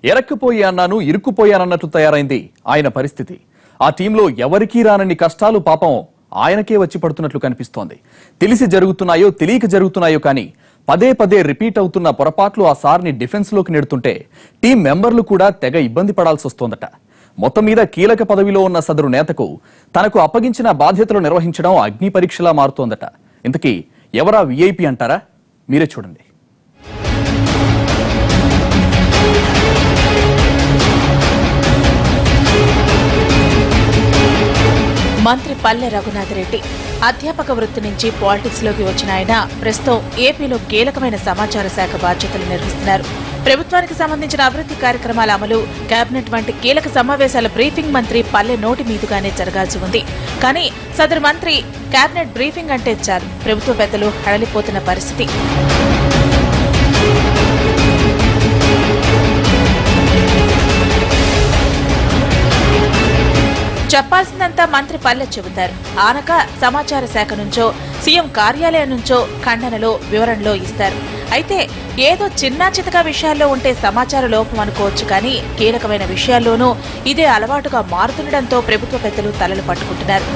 ఎరక్కుపోయి అన్నాను ఇరుక్కుపోయానన్నట్టు తయారైంది ఆయన పరిస్థితి. ఆ టీంలో ఎవరికీ రానన్ని కష్టాలు పాపం ఆయనకే వచ్చి పడుతున్నట్లు కనిపిస్తోంది. తెలిసి జరుగుతున్నాయో తెలియక జరుగుతున్నాయో కానీ పదే పదే రిపీట్ అవుతున్న పొరపాట్లు ఆ సార్ని డిఫెన్స్ లోకి నెడుతుంటే టీం మెంబర్లు కూడా తెగ ఇబ్బంది పడాల్సి వస్తోందట. మొత్తం మీద కీలక పదవిలో ఉన్న సదరు నేతకు తనకు అప్పగించిన బాధ్యతలు నిర్వహించడం అగ్ని పరీక్షలా మారుతోందట. ఇంతకీ ఎవరా విఐపి అంటారా? మీరే చూడండి. మంత్రి పల్లె రఘునాథ్ రెడ్డి అధ్యాపక వృత్తి నుంచి పాలిటిక్స్ లోకి వచ్చిన ఆయన ప్రస్తుతం ఏపీలో కీలకమైన సమాచార శాఖ బాధ్యతలు నిర్వహిస్తున్నారు. ప్రభుత్వానికి సంబంధించిన అభివృద్ధి కార్యక్రమాల అమలు, కేబినెట్ వంటి కీలక సమావేశాల బ్రీఫింగ్ మంత్రి పల్లె నోటి మీదుగానే జరగాల్సి ఉంది. కానీ సదరు మంత్రి కేబినెట్ బ్రీఫింగ్ అంటే చాలు ప్రభుత్వ పెద్దలు హడలిపోతున్న పరిస్థితి. చెప్పాల్సిందంతా మంత్రి పల్లె చెబుతారు. ఆనక సమాచార శాఖ నుంచో సీఎం కార్యాలయం నుంచో ఖండనలో వివరణలో ఇస్తారు. అయితే ఏదో చిన్నా చితకా విషయాల్లో ఉంటే సమాచార లోపం అనుకోవచ్చు, కానీ కీలకమైన విషయాల్లోనూ ఇదే అలవాటుగా మారుతుండటంతో ప్రభుత్వ పెద్దలు తలలు పట్టుకుంటున్నారు.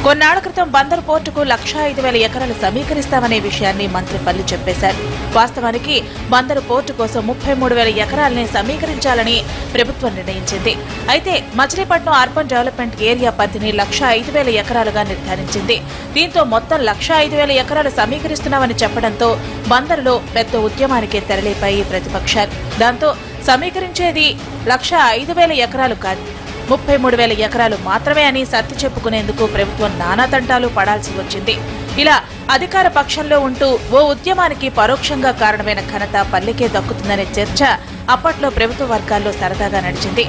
కొన్నాళ్ల క్రితం బందరు పోర్టుకు 1,05,000 ఎకరాలు సమీకరిస్తామనే విషయాన్ని మంత్రి పల్లి చెప్పేశారు. వాస్తవానికి బందరు పోర్టు కోసం 33,000 ఎకరాలని సమీకరించాలని ప్రభుత్వం నిర్ణయించింది. అయితే మచిలీపట్నం అర్బన్ డెవలప్మెంట్ ఏరియా పరిధిని 1,05,000 ఎకరాలుగా నిర్ధారించింది. దీంతో మొత్తం 1,05,000 ఎకరాలు సమీకరిస్తున్నామని చెప్పడంతో బందరులో పెద్ద ఉద్యమానికి తెరలేపాయి ప్రతిపక్షాలు. దాంతో సమీకరించేది 1,05,000 ఎకరాలు కాదు, 33,000 ఎకరాలు మాత్రమే అని సర్ది చెప్పుకునేందుకు ప్రభుత్వం నానా తంటాలు పడాల్సి వచ్చింది. ఇలా అధికార పక్షంలో ఉంటూ ఓ ఉద్యమానికి పరోక్షంగా కారణమైన ఘనత పల్లెకే దక్కుతుందనే చర్చ అప్పట్లో ప్రభుత్వ వర్గాల్లో సరదాగా నడిచింది.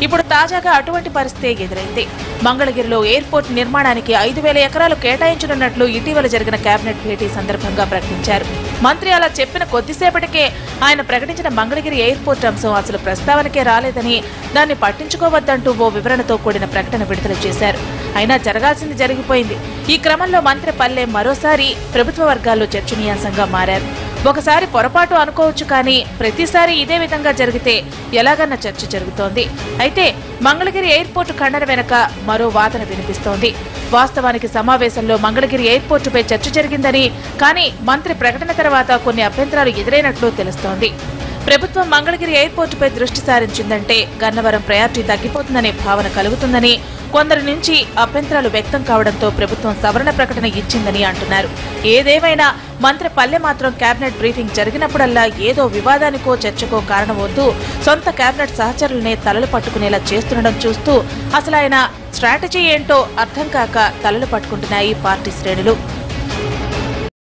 ఇప్పుడు తాజాగా అటువంటి పరిస్థితి ఎదురైంది. మంగళగిరిలో ఎయిర్పోర్ట్ నిర్మాణానికి 5,000 ఎకరాలు కేటాయించనున్నట్లు ఇటీవల జరిగిన కేబినెట్ భేటీ సందర్భంగా ప్రకటించారు. మంత్రి అలా చెప్పిన కొద్దిసేపటికే ఆయన ప్రకటించిన మంగళగిరి ఎయిర్పోర్ట్ అంశం అసలు ప్రస్తావనకే రాలేదని, దాన్ని పట్టించుకోవద్దంటూ ఓ వివరణతో కూడిన ప్రకటన విడుదల చేశారు. అయినా జరగాల్సింది జరిగిపోయింది. ఈ క్రమంలో మంత్రి పల్లె మరోసారి ప్రభుత్వ వర్గాల్లో చర్చనీయాంశంగా మారారు. ఒకసారి పొరపాటు అనుకోవచ్చు, కానీ ప్రతిసారి ఇదే విధంగా జరిగితే ఎలాగన్న చర్చ జరుగుతోంది. అయితే మంగళగిరి ఎయిర్పోర్టు ఖండన వెనక మరో వాదన వినిపిస్తోంది. వాస్తవానికి సమావేశంలో మంగళగిరి ఎయిర్పోర్టుపై చర్చ జరిగిందని, కానీ మంత్రి ప్రకటన తర్వాత కొన్ని అభ్యంతరాలు ఎదురైనట్లు తెలుస్తోంది. ప్రభుత్వం మంగళగిరి ఎయిర్పోర్టుపై దృష్టి సారించిందంటే గన్నవరం ప్రయారిటీ తగ్గిపోతుందనే భావన కలుగుతుందని, కొందరి నుంచి అభ్యంతరాలు వ్యక్తం కావడంతో ప్రభుత్వం సవరణ ప్రకటన ఇచ్చిందని అంటున్నారు. ఏదేమైనా మంత్రి పల్లె మాత్రం కేబినెట్ బ్రీఫింగ్ జరిగినప్పుడల్లా ఏదో వివాదానికో చర్చకో కారణమవుతూ సొంత కేబినెట్ సహచరులనే తలలు పట్టుకునేలా చేస్తుండడం చూస్తూ అసలు ఆయన స్ట్రాటజీ ఏంటో అర్థం కాక తలలు పట్టుకుంటున్నాయి పార్టీ శ్రేణులు.